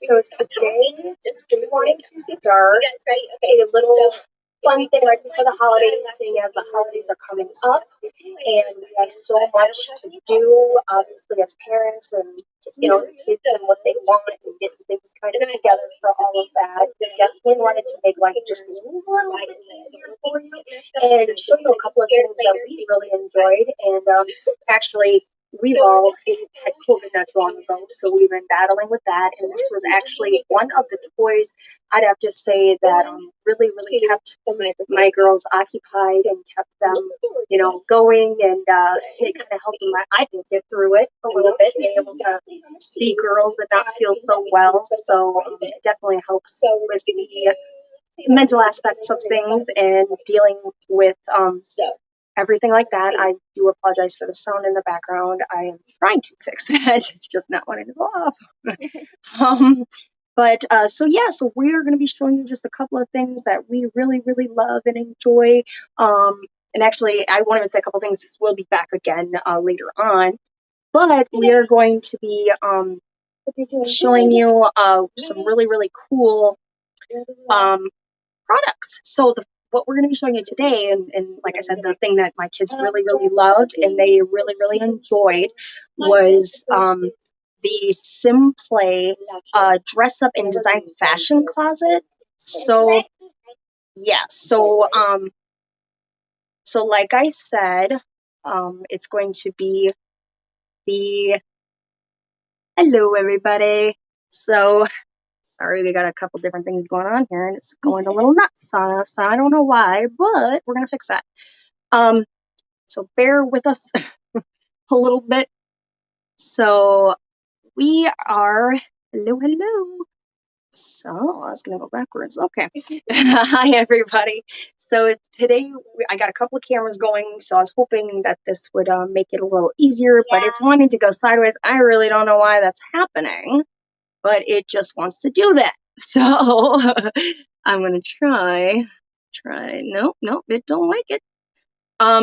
So today we wanted to start a little fun thing right before the holidays, seeing as the holidays are coming up, and we have so much to do, obviously, as parents, and the kids and what they want, and getting things kind of together for all of that. We definitely wanted to make life just a little bit easier for you, and show you a couple of things that we really enjoyed, and actually. We've all had COVID not too long ago, so we've been battling with that. And this was actually one of the toys I'd have to say that really, really kept my girls occupied and kept them, going. And it kind of helped them, I think, get through it a little bit, being able to be girls that not feel so well. So it definitely helps with the mental aspects of things and dealing with everything like that. I do apologize for the sound in the background. I am trying to fix it. It's just not wanting to go off. So we're going to be showing you just a couple of things that we really, really love and enjoy. And actually, I won't even say a couple of things. We'll be back again later on. But we are going to be showing you some really, really cool products. So what we're going to be showing you today, and like I said, the thing that my kids really, really loved and they really, really enjoyed was the Simplay dress up and design fashion closet. So so like I said, it's going to be the hello everybody. So sorry, we got a couple different things going on here, and it's going a little nuts on us. I don't know why, but we're gonna fix that. So bear with us a little bit. So we are hello. So I was gonna go backwards. Okay. Hi everybody. So today I got a couple of cameras going, so I was hoping that this would make it a little easier, but it's wanting to go sideways. I really don't know why that's happening, but it just wants to do that. So I'm gonna try. Nope, it don't like it. There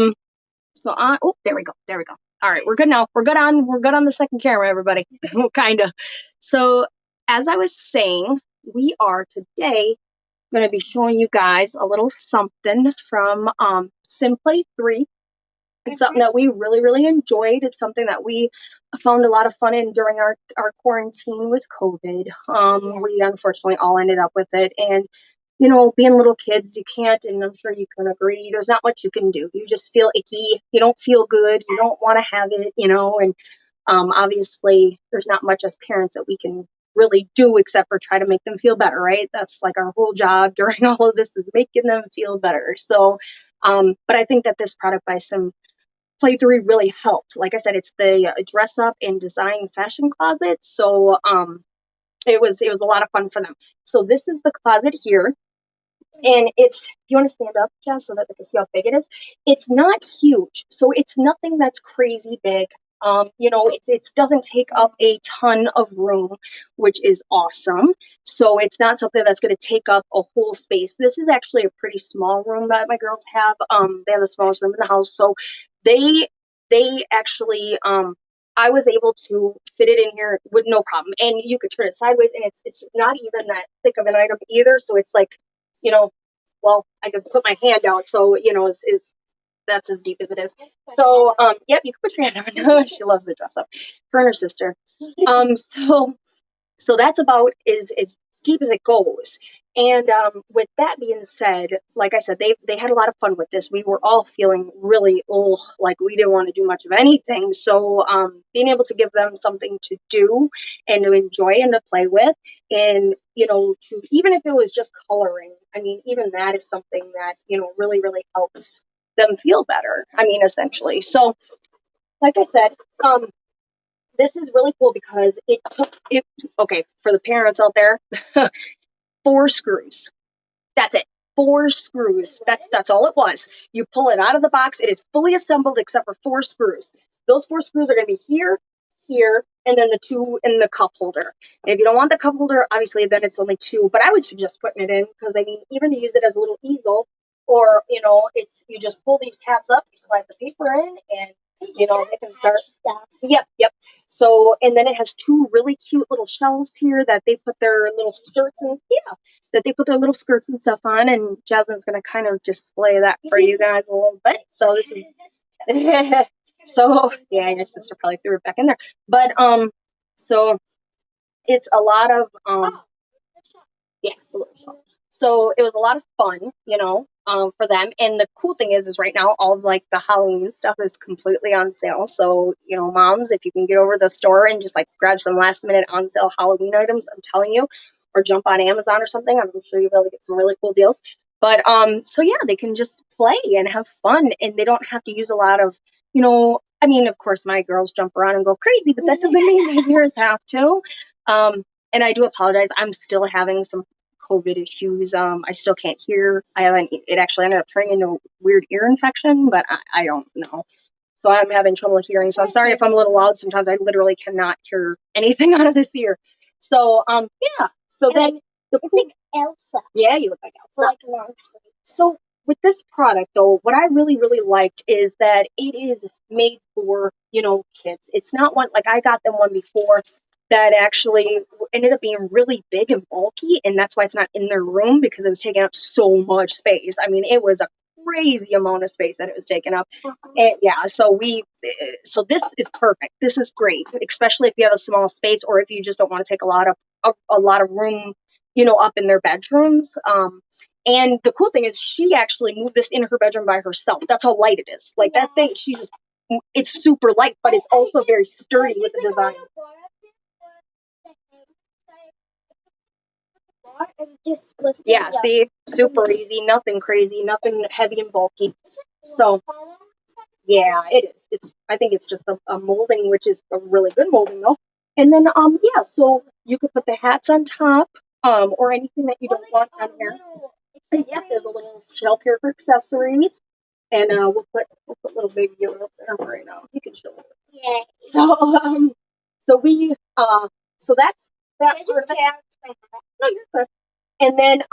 we go. All right, we're good now. We're good on the second camera, everybody. Kind of. So as I was saying, we are today going to be showing you guys a little something from Simplay 3. It's something that we really, really enjoyed. It's something that we found a lot of fun in during our quarantine with COVID. We unfortunately all ended up with it. And, being little kids, you can't, and I'm sure you can agree, there's not much you can do. You just feel icky. You don't feel good. You don't want to have it, and obviously there's not much as parents that we can really do except for try to make them feel better, right? That's like our whole job during all of this is making them feel better. So, but I think that this product by Play 3 really helped. Like I said, it's the dress up and design fashion closet. So it was a lot of fun for them. So this is the closet here. And it's, if you want to stand up, Jess, so that they can see how big it is, it's not huge. So it's nothing that's crazy big. It doesn't take up a ton of room, which is awesome. So it's not something that's going to take up a whole space. This is actually a pretty small room that my girls have. They have the smallest room in the house. So they actually, I was able to fit it in here with no problem. And you could turn it sideways, and it's not even that thick of an item either. So it's like, well, I can put my hand out, so that's as deep as it is. So, yep, you can put your hand out. She loves the dress up. Her and her sister. So that's about as deep as it goes. And with that being said, like I said, they had a lot of fun with this. We were all feeling really like we didn't want to do much of anything. So being able to give them something to do and to enjoy and to play with, and to even if it was just coloring, I mean, even that is something that really, really helps them feel better. I mean, essentially. So, like I said, this is really cool because it took it. Okay, for the parents out there, 4 screws. That's it. 4 screws. That's all it was. You pull it out of the box. It is fully assembled except for 4 screws. Those 4 screws are going to be here, here, and then the 2 in the cup holder. And if you don't want the cup holder, obviously then it's only 2. But I would suggest putting it in because I mean, even to use it as a little easel, or it's you just pull these tabs up, you slide the paper in, and You know, they can start. Yep, yep. So, and then it has two really cute little shelves here that they put their little skirts and that they put their little skirts and stuff on. And Jasmine's gonna kind of display that for you guys a little bit. So this is so yeah, your sister probably threw it back in there. But so it's a lot of yeah, so it was a lot of fun, you know, for them. And the cool thing is right now all of like the Halloween stuff is completely on sale. So, you know, moms, if you can get over to the store and just like grab some last minute on sale Halloween items, I'm telling you, or jump on Amazon or something, I'm sure you'll be able to get some really cool deals. But so yeah, they can just play and have fun, and they don't have to use a lot of, you know, I mean, of course my girls jump around and go crazy, but that doesn't mean that yours have to. And I do apologize. I'm still having some COVID issues. I still can't hear. I haven't. It actually ended up turning into a weird ear infection, but I don't know. So I'm having trouble hearing. So I'm sorry if I'm a little loud. Sometimes I literally cannot hear anything out of this ear. So yeah. So then the cool, Elsa. Yeah, you look like Elsa. Like long sleeve. So with this product though, what I really really liked is that it is made for, you know, kids. It's not one like I got them one before that actually ended up being really big and bulky, and that's why it's not in their room, because it was taking up so much space. I mean, it was a crazy amount of space that it was taking up. And yeah, so this is perfect. This is great, especially if you have a small space or if you just don't want to take a lot of room, you know, up in their bedrooms. And the cool thing is she actually moved this in her bedroom by herself. That's how light it is. Like that thing, it's super light, but it's also very sturdy with the design. Yeah, see, super easy, nothing crazy, nothing heavy and bulky. So yeah, it is. I think it's just a molding, which is a really good molding though. And then yeah, so you could put the hats on top, or anything that you don't want on here. And yeah, there's a little shelf here for accessories. And we'll put little baby Yoda up there right now. You can show it. Yeah. So so we so that's that. No, you're good. And then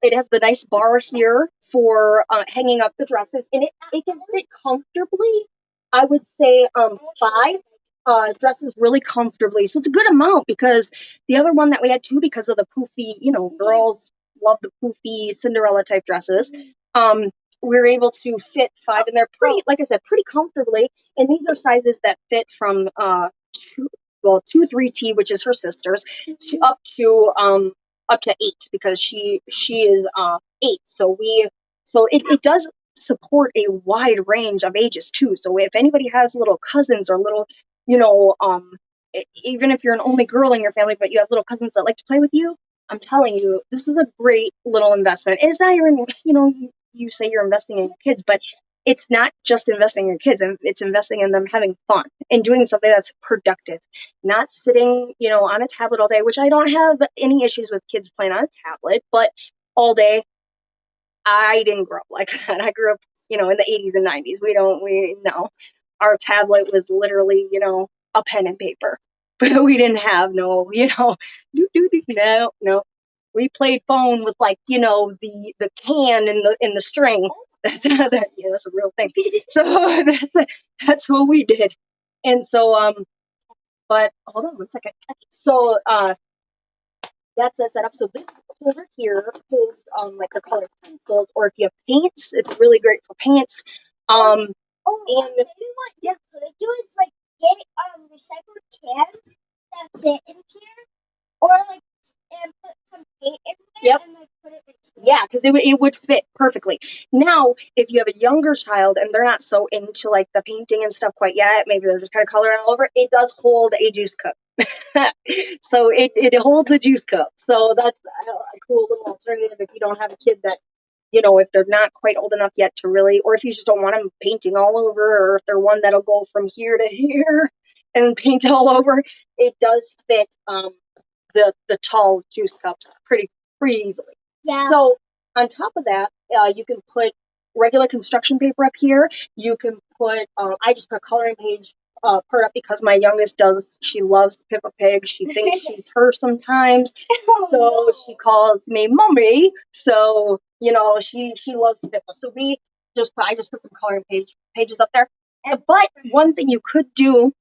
it has the nice bar here for hanging up the dresses, and it can fit comfortably. I would say 5 dresses really comfortably. So it's a good amount, because the other one that we had too, because of the poofy, you know, girls love the poofy Cinderella type dresses. We were able to fit 5 in there pretty, like I said, pretty comfortably. And these are sizes that fit from 2 3T, which is her sister's, up to 8, because she is 8. So it does support a wide range of ages too. So if anybody has little cousins or little, you know, even if you're an only girl in your family, but you have little cousins that like to play with you, I'm telling you, this is a great little investment. It's not your, you know, you say you're investing in your kids, but it's not just investing in your kids, it's investing in them having fun and doing something that's productive, not sitting, you know, on a tablet all day, which I don't have any issues with kids playing on a tablet, but all day, I didn't grow up like that. I grew up, you know, in the 80s and 90s. No, our tablet was literally, you know, a pen and paper, but we didn't have no, you know, no. We played phone with, like, you know, the can and the string. That's yeah, that's a real thing. So that's what we did. And so but hold on one second. So that's the setup. So this holder here holds like the colored pencils, or if you have paints, it's really great for paints. And maybe what you could do is like get recycled cans that fit in here, or like and put some paint in there. Yep. And like put it in here. Yeah, because it would fit perfectly. Now, if you have a younger child and they're not so into like the painting and stuff quite yet, maybe they're just kind of coloring all over, it does hold a juice cup. So it holds a juice cup. So that's a cool little alternative if you don't have a kid that, you know, if they're not quite old enough yet to really, or if you just don't want them painting all over, or if they're one that'll go from here to here and paint all over, it does fit the tall juice cups pretty easily. Yeah. So on top of that, you can put regular construction paper up here. You can put I just put a coloring page part up, because my youngest she loves Peppa Pig. She thinks she's her sometimes. So she calls me mommy. So, you know, she loves Pippa. So I just put some coloring pages up there. But one thing you could do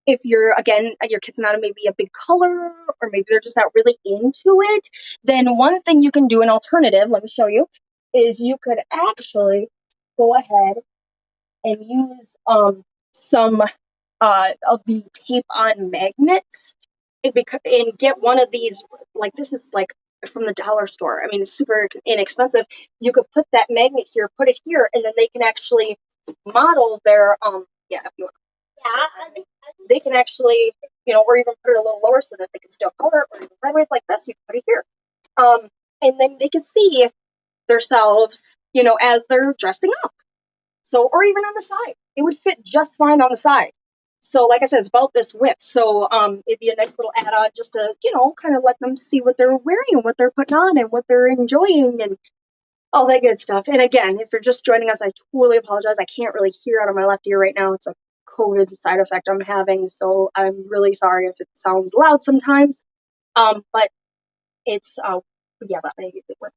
if you're, again, your kid's not maybe a big color, or maybe they're just not really into it, then one thing you can do, an alternative, let me show you, is you could actually go ahead and use some of the tape-on magnets and get one of these, like this is like from the dollar store. I mean, it's super inexpensive. You could put that magnet here, put it here, and then they can actually model their yeah, if you want. Yeah, they can actually, or even put it a little lower so that they can still color it, or even red like this. You can put it here, and then they can see themselves, as they're dressing up. So, or even on the side, it would fit just fine on the side. So, like I said, it's about this width. So, it'd be a nice little add-on just to, kind of let them see what they're wearing and what they're putting on and what they're enjoying and all that good stuff. And again, if you're just joining us, I totally apologize. I can't really hear out of my left ear right now. It's a COVID side effect I'm having, so I'm really sorry if it sounds loud sometimes. But it's yeah, that maybe it works.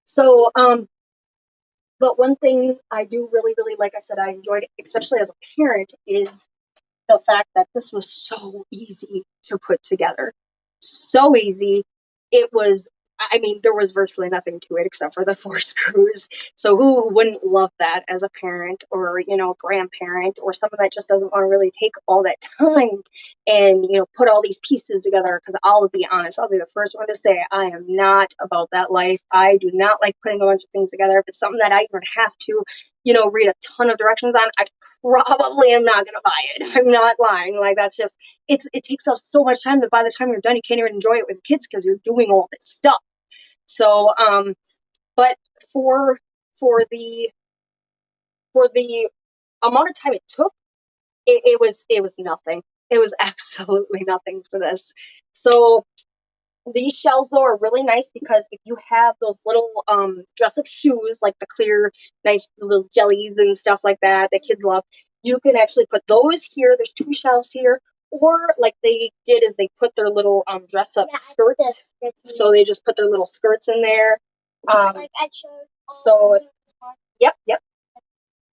So, but one thing I do really, really, like I said, I enjoyed, especially as a parent, is the fact that this was so easy to put together. So easy. It was, I mean, there was virtually nothing to it except for the 4 screws. So who wouldn't love that as a parent or, grandparent, or someone that just doesn't want to really take all that time and, put all these pieces together? Because I'll be honest, I'll be the first one to say I am not about that life. I do not like putting a bunch of things together. If it's something that I even have to, read a ton of directions on, I probably am not going to buy it. I'm not lying. Like, that's just, it takes up so much time that by the time you're done, you can't even enjoy it with kids because you're doing all this stuff. So, but for the amount of time it took, it was nothing. It was absolutely nothing for this. So these shells though are really nice because if you have those little dress up shoes, like the clear, nice little jellies and stuff like that kids love, you can actually put those here. There's 2 shelves here. Or like they did is they put their little dress up skirts. So they just put their little skirts in there. So yep.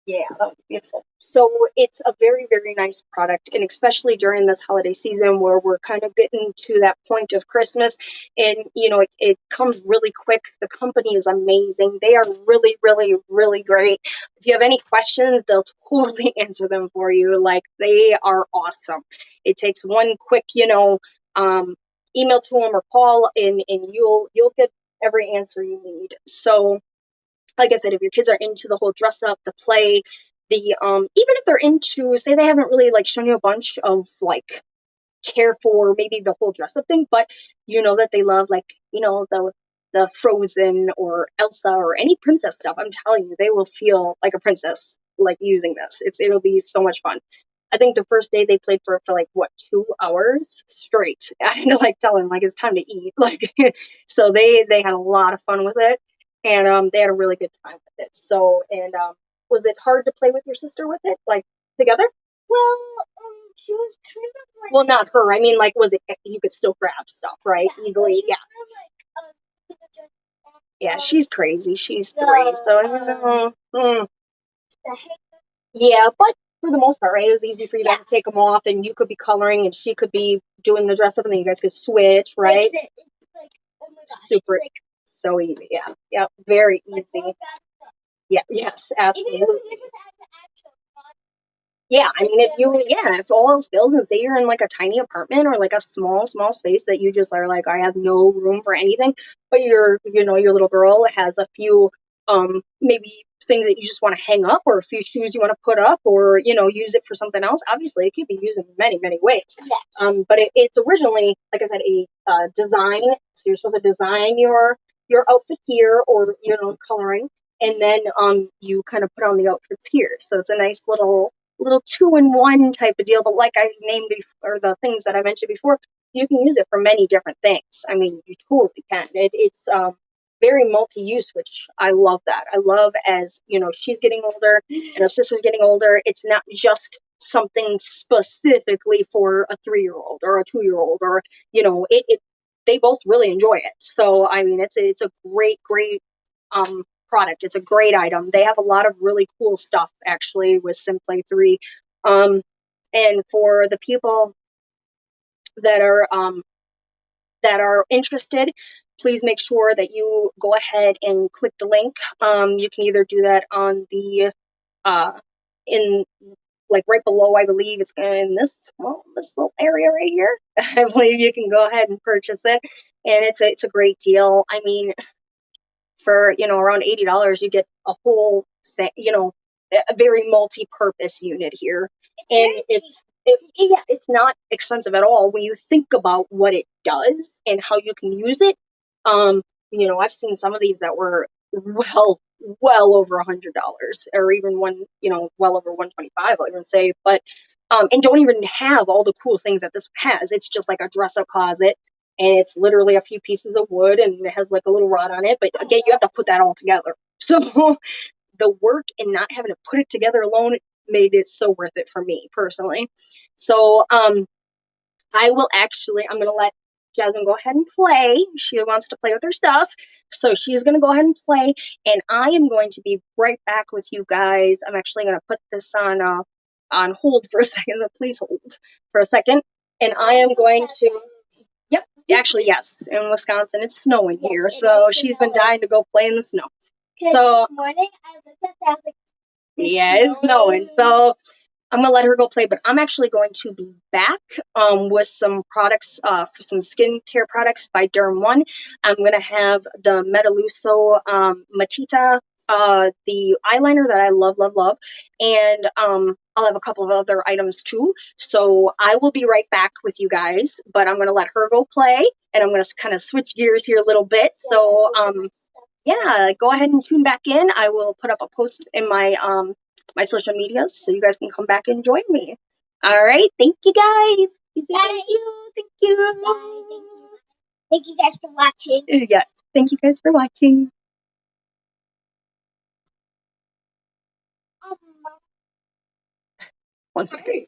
Yeah, that was beautiful. So it's a very, very nice product, and especially during this holiday season where we're kind of getting to that point of Christmas, and it comes really quick. The company is amazing. They are really, really, really great. If you have any questions, they'll totally answer them for you. Like, they are awesome. It takes one quick, email to them or call, and you'll get every answer you need. So, like I said, if your kids are into the whole dress up, the play, the even if they're into, say they haven't really like shown you a bunch of like care for maybe the whole dress up thing, but that they love, like, the Frozen or Elsa or any princess stuff, I'm telling you, they will feel like a princess like using this. It'll be so much fun. I think the first day they played for like 2 hours straight. I had to like tell them like it's time to eat. Like, so they had a lot of fun with it, and they had a really good time with it. So, and was it hard to play with your sister with it, like together? Well, she was kind of like, well, not her. I mean, like, was it, you could still grab stuff, right? Yeah, easily, yeah. Yeah, she's crazy. She's 3, so yeah, but for the most part, right, it was easy for you guys to take them off, and you could be coloring, and she could be doing the dress up, and then you guys could switch, right? It's like, oh my gosh, super, like, so easy. Yeah, yeah, very easy. Yeah, yes, absolutely. Yeah, I mean, if all else fails, and say you're in like a tiny apartment or like a small space that you just are like, I have no room for anything, but your little girl has a few, maybe things that you just want to hang up, or a few shoes you want to put up, or, use it for something else. Obviously, it could be used in many, many ways. Yes. But it's originally, like I said, a design. So you're supposed to design your outfit here, or, coloring. And then you kind of put on the outfits here. So it's a nice little 2-in-1 type of deal. But like I named before, or the things that I mentioned before, you can use it for many different things. I mean, you totally can. It's very multi-use, which I love that. I love, as she's getting older and her sister's getting older, it's not just something specifically for a 3-year-old or a 2-year-old, or it they both really enjoy it. So I mean, it's a great product. It's a great item. They have a lot of really cool stuff actually with Simplay 3. And for the people that are interested, please make sure that you go ahead and click the link. You can either do that on the in like right below, I believe it's in this little area right here. I believe you can go ahead and purchase it, and it's a great deal. I mean, for around $80, you get a whole thing, a very multi-purpose unit here, and yeah, it's not expensive at all when you think about what it does and how you can use it. I've seen some of these that were well over $100, or even well over 125, I'll even say, but and don't even have all the cool things that this has. It's just like a dress-up closet, and it's literally a few pieces of wood, and it has like a little rod on it. But again, you have to put that all together. So the work and not having to put it together alone made it so worth it for me personally. So I'm going to let Jasmine go ahead and play. She wants to play with her stuff. So she's going to go ahead and play, and I am going to be right back with you guys. I'm actually going to put this on hold for a second. So please hold for a second. And I am going to, yep, actually, yes, in Wisconsin, it's snowing here. So she's been dying to go play in the snow. So, this morning I looked at that, like, yeah, it's snowing. So I'm going to let her go play, but I'm actually going to be back with some products, for some skincare products by Derm One. I'm going to have the Metaluso Matita, the eyeliner that I love, love, love. And I'll have a couple of other items too. So I will be right back with you guys, but I'm going to let her go play, and I'm going to kind of switch gears here a little bit. So yeah, go ahead and tune back in. I will put up a post in my my social medias so you guys can come back and join me. All right, thank you guys. Thank you. thank you. Thank you guys for watching. Yes, thank you guys for watching. Um, 1 second.